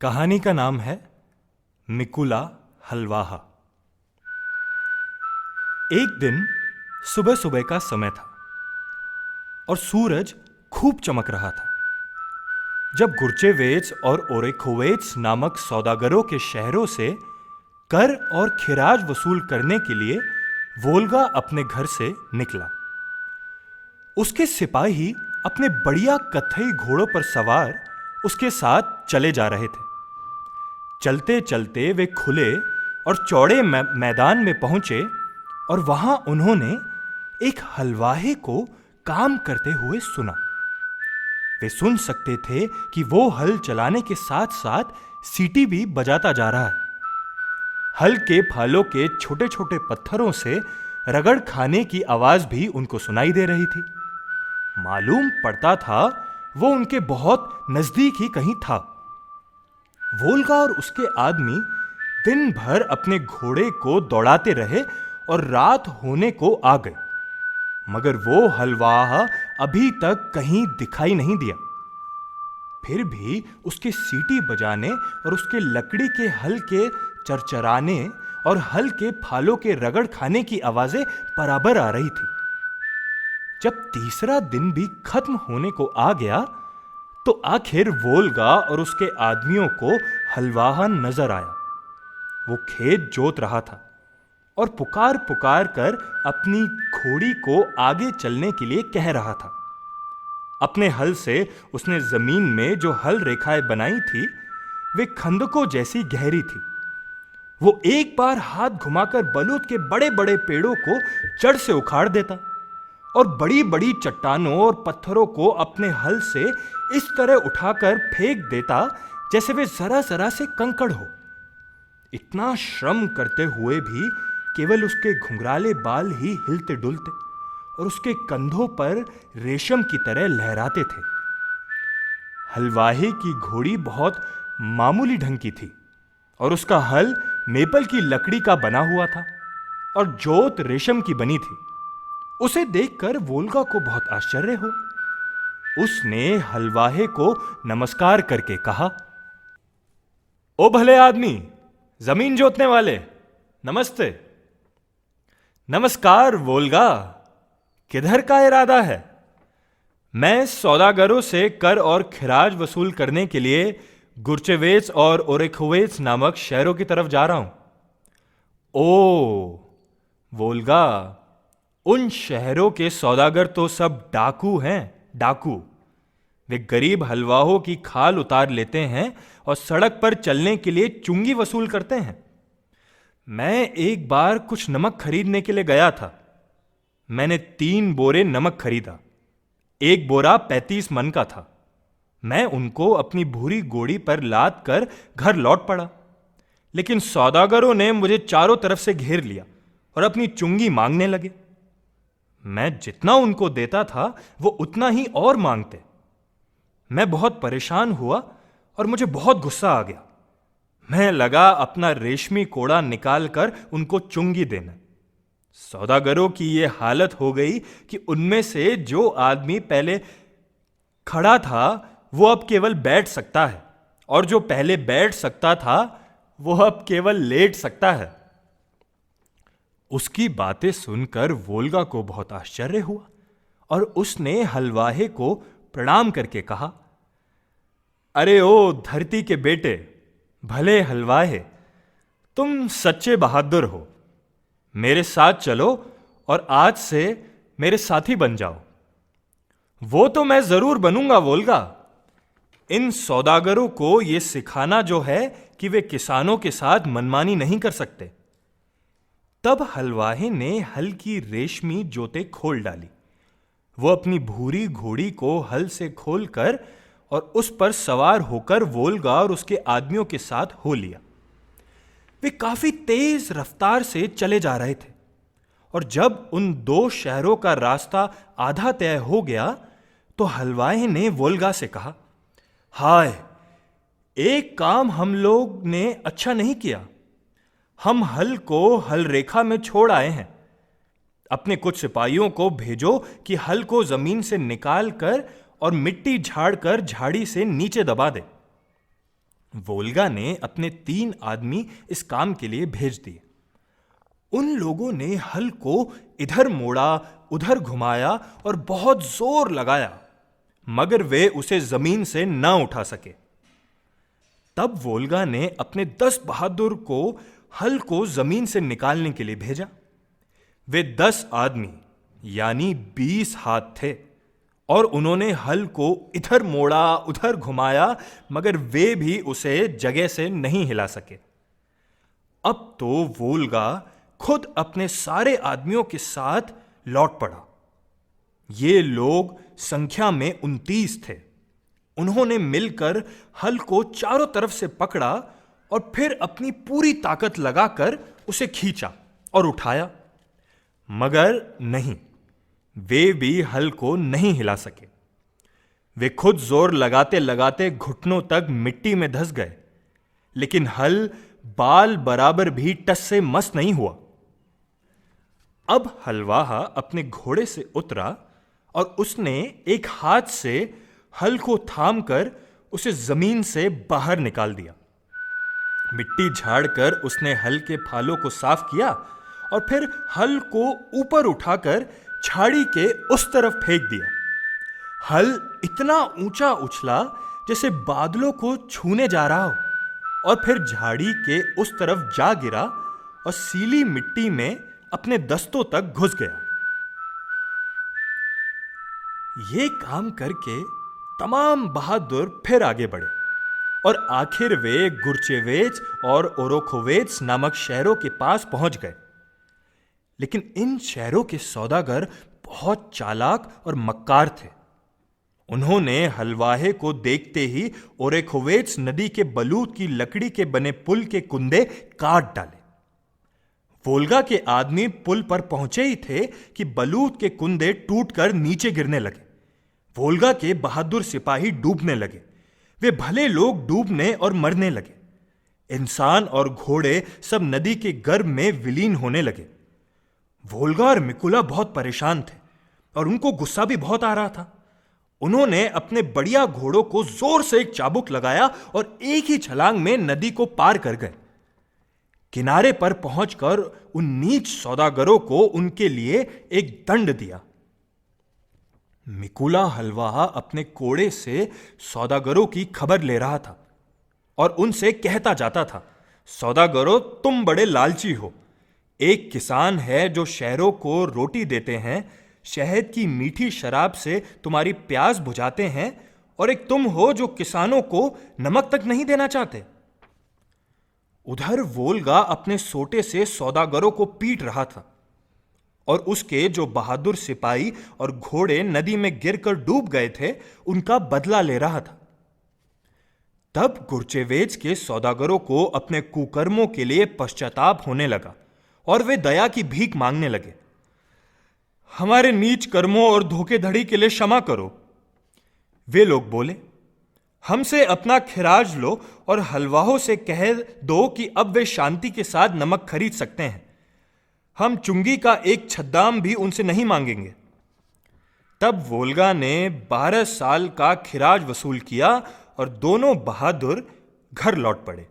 कहानी का नाम है मिकुला हलवाहा। एक दिन सुबह सुबह का समय था और सूरज खूब चमक रहा था जब गुर्चेवेच और ओरेखोवेच नामक सौदागरों के शहरों से कर और खिराज वसूल करने के लिए वोल्गा अपने घर से निकला। उसके सिपाही अपने बढ़िया कत्थई घोड़ों पर सवार उसके साथ चले जा रहे थे। चलते चलते वे खुले और चौड़े मैदान में पहुंचे और वहां उन्होंने एक हलवाहे को काम करते हुए सुना। वे सुन सकते थे कि वो हल चलाने के साथ साथ सीटी भी बजाता जा रहा है। हल के फालों के छोटे छोटे पत्थरों से रगड़ खाने की आवाज भी उनको सुनाई दे रही थी। मालूम पड़ता था वो उनके बहुत नजदीक ही कहीं था। वोल्गा और उसके आदमी दिन भर अपने घोड़े को दौड़ाते रहे और रात होने को आ गई, मगर वो हलवाहा अभी तक कहीं दिखाई नहीं दिया। फिर भी उसके सीटी बजाने और उसके लकड़ी के हल के चरचराने और हल के फालों के रगड़ खाने की आवाजें बराबर आ रही थी। जब तीसरा दिन भी खत्म होने को आ गया तो आखिर वोल्गा और उसके आदमियों को हलवाहा नजर आया। वो खेत जोत रहा था और पुकार पुकार कर अपनी घोड़ी को आगे चलने के लिए कह रहा था। अपने हल से उसने जमीन में जो हल रेखाएं बनाई थी वे खंदकों जैसी गहरी थी। वो एक बार हाथ घुमाकर बलूत के बड़े बड़े पेड़ों को जड़ से उखाड़ देता और बड़ी बड़ी चट्टानों और पत्थरों को अपने हल से इस तरह उठाकर फेंक देता जैसे वे जरा जरा से कंकड़ हो। इतना श्रम करते हुए भी केवल उसके घुंघराले बाल ही हिलते डुलते और उसके कंधों पर रेशम की तरह लहराते थे। हलवाहे की घोड़ी बहुत मामूली ढंग की थी और उसका हल मेपल की लकड़ी का बना हुआ था और जोत रेशम की बनी थी। उसे देखकर वोल्गा को बहुत आश्चर्य हुआ। उसने हलवाहे को नमस्कार करके कहा, ओ भले आदमी, जमीन जोतने वाले, नमस्ते। नमस्कार वोल्गा, किधर का इरादा है? मैं सौदागरों से कर और खिराज वसूल करने के लिए गुर्चेवेच और ओरेखोवेच नामक शहरों की तरफ जा रहा हूं। ओ वोल्गा, उन शहरों के सौदागर तो सब डाकू हैं, डाकू। वे गरीब हलवाहों की खाल उतार लेते हैं और सड़क पर चलने के लिए चुंगी वसूल करते हैं। मैं एक बार कुछ नमक खरीदने के लिए गया था। मैंने 3 बोरे नमक खरीदा। एक बोरा 35 मन का था। मैं उनको अपनी भूरी घोड़ी पर लाद कर घर लौट पड़ा, लेकिन सौदागरों ने मुझे चारों तरफ से घेर लिया और अपनी चुंगी मांगने लगे। मैं जितना उनको देता था वो उतना ही और मांगते। मैं बहुत परेशान हुआ और मुझे बहुत गुस्सा आ गया। मैं लगा अपना रेशमी कोड़ा निकालकर उनको चुंगी देना। सौदागरों की यह हालत हो गई कि उनमें से जो आदमी पहले खड़ा था वो अब केवल बैठ सकता है और जो पहले बैठ सकता था वो अब केवल लेट सकता है। उसकी बातें सुनकर वोल्गा को बहुत आश्चर्य हुआ और उसने हलवाहे को प्रणाम करके कहा, अरे ओ धरती के बेटे, भले हलवाहे, तुम सच्चे बहादुर हो। मेरे साथ चलो और आज से मेरे साथी बन जाओ। वो तो मैं जरूर बनूंगा वोल्गा। इन सौदागरों को यह सिखाना जो है कि वे किसानों के साथ मनमानी नहीं कर सकते। तब हलवाहे ने हल की रेशमी जोतें खोल डाली। वो अपनी भूरी घोड़ी को हल से खोलकर और उस पर सवार होकर वोल्गा और उसके आदमियों के साथ हो लिया। वे काफी तेज रफ्तार से चले जा रहे थे और जब उन 2 शहरों का रास्ता आधा तय हो गया तो हलवाहे ने वोल्गा से कहा, हाय, एक काम हम लोग ने अच्छा नहीं किया। हम हल को हल रेखा में छोड़ आए हैं। अपने कुछ सिपाहियों को भेजो कि हल को जमीन से निकाल कर और मिट्टी झाड़कर झाड़ी से नीचे दबा दे। वोल्गा ने अपने 3 आदमी इस काम के लिए भेज दिए। उन लोगों ने हल को इधर मोड़ा, उधर घुमाया और बहुत जोर लगाया, मगर वे उसे जमीन से न उठा सके। तब वोल्गा ने अपने 10 बहादुर को हल को जमीन से निकालने के लिए भेजा। वे 10 आदमी यानी 20 हाथ थे और उन्होंने हल को इधर मोड़ा, उधर घुमाया, मगर वे भी उसे जगह से नहीं हिला सके। अब तो वोल्गा खुद अपने सारे आदमियों के साथ लौट पड़ा। ये लोग संख्या में 29 थे। उन्होंने मिलकर हल को चारों तरफ से पकड़ा और फिर अपनी पूरी ताकत लगाकर उसे खींचा और उठाया, मगर नहीं, वे भी हल को नहीं हिला सके। वे खुद जोर लगाते लगाते घुटनों तक मिट्टी में धंस गए, लेकिन हल बाल बराबर भी टस से मस नहीं हुआ। अब हलवाहा अपने घोड़े से उतरा और उसने एक हाथ से हल को थामकर उसे जमीन से बाहर निकाल दिया। मिट्टी झाड़कर उसने हल के फालों को साफ किया और फिर हल को ऊपर उठाकर झाड़ी के उस तरफ फेंक दिया। हल इतना ऊंचा उछला जैसे बादलों को छूने जा रहा हो और फिर झाड़ी के उस तरफ जा गिरा और सीली मिट्टी में अपने दस्तों तक घुस गया। ये काम करके तमाम बहादुर फिर आगे बढ़े और आखिर वे गुर्चेवेच और ओरोखोवेच नामक शहरों के पास पहुंच गए। लेकिन इन शहरों के सौदागर बहुत चालाक और मक्कार थे। उन्होंने हलवाहे को देखते ही ओरेखोवेच नदी के बलूत की लकड़ी के बने पुल के कुंदे काट डाले। वोल्गा के आदमी पुल पर पहुंचे ही थे कि बलूत के कुंदे टूटकर नीचे गिरने लगे। वोल्गा के बहादुर सिपाही डूबने लगे। वे भले लोग डूबने और मरने लगे। इंसान और घोड़े सब नदी के गर्भ में विलीन होने लगे। वोल्गा और मिकुला बहुत परेशान थे और उनको गुस्सा भी बहुत आ रहा था। उन्होंने अपने बढ़िया घोड़ों को जोर से एक चाबुक लगाया और एक ही छलांग में नदी को पार कर गए। किनारे पर पहुंचकर उन नीच सौदागरों को उनके लिए एक दंड दिया। मिकुला हलवाहा अपने कोड़े से सौदागरों की खबर ले रहा था और उनसे कहता जाता था, सौदागरों, तुम बड़े लालची हो। एक किसान है जो शहरों को रोटी देते हैं, शहद की मीठी शराब से तुम्हारी प्यास बुझाते हैं, और एक तुम हो जो किसानों को नमक तक नहीं देना चाहते। उधर वोल्गा अपने सोटे से सौदागरों को पीट रहा था और उसके जो बहादुर सिपाही और घोड़े नदी में गिरकर डूब गए थे, उनका बदला ले रहा था। तब गुर्चेवेच के सौदागरों को अपने कुकर्मों के लिए पश्चाताप होने लगा और वे दया की भीख मांगने लगे। हमारे नीच कर्मों और धोखेधड़ी के लिए क्षमा करो। वे लोग बोले, हमसे अपना खिराज लो और हलवाहों से कह दो कि अब वे शांति के साथ नमक खरीद सकते हैं। हम चुंगी का एक छद्दाम भी उनसे नहीं मांगेंगे। तब वोल्गा ने 12 साल का खिराज वसूल किया और दोनों बहादुर घर लौट पड़े।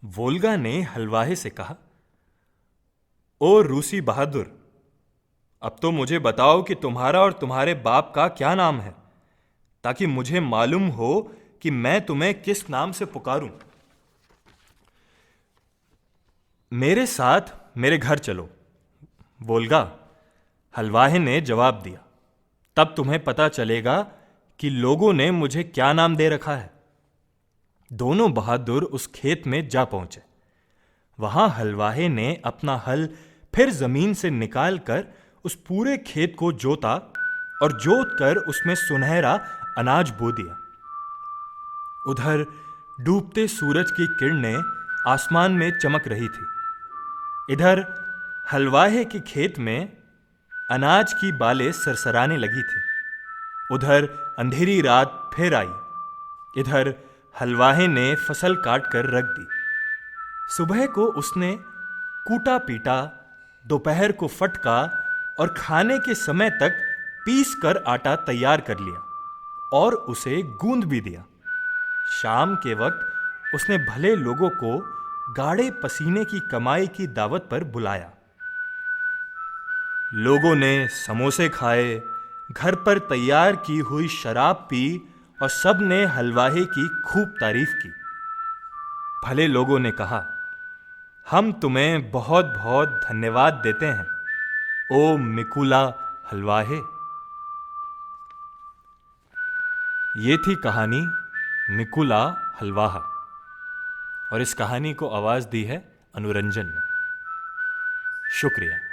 वोल्गा ने हलवाहे से कहा, ओ रूसी बहादुर, अब तो मुझे बताओ कि तुम्हारा और तुम्हारे बाप का क्या नाम है, ताकि मुझे मालूम हो कि मैं तुम्हें किस नाम से पुकारूं। मेरे साथ मेरे घर चलो, वोल्गा, हलवाहे ने जवाब दिया। तब तुम्हें पता चलेगा कि लोगों ने मुझे क्या नाम दे रखा है। दोनों बहादुर उस खेत में जा पहुंचे। वहां हलवाहे ने अपना हल फिर जमीन से निकालकर उस पूरे खेत को जोता और जोत कर उसमें सुनहरा अनाज बो दिया। उधर डूबते सूरज की किरणें आसमान में चमक रही थी। इधर हलवाहे के खेत में अनाज की बालें सरसराने लगी थी। उधर अंधेरी रात फिर आई। इधर हलवाहे ने फसल काट कर रख दी। सुबह को उसने कूटा पीटा, दोपहर को फटका और खाने के समय तक पीस कर आटा तैयार कर लिया और उसे गूंद भी दिया। शाम के वक्त उसने भले लोगों को गाढ़े पसीने की कमाई की दावत पर बुलाया। लोगों ने समोसे खाए, घर पर तैयार की हुई शराब पी और सब ने हलवाई की खूब तारीफ की। भले लोगों ने कहा, हम तुम्हें बहुत बहुत धन्यवाद देते हैं, ओ मिकुला हलवाहे। ये थी कहानी मिकुला हलवाहा, और इस कहानी को आवाज दी है अनुरंजन ने। शुक्रिया।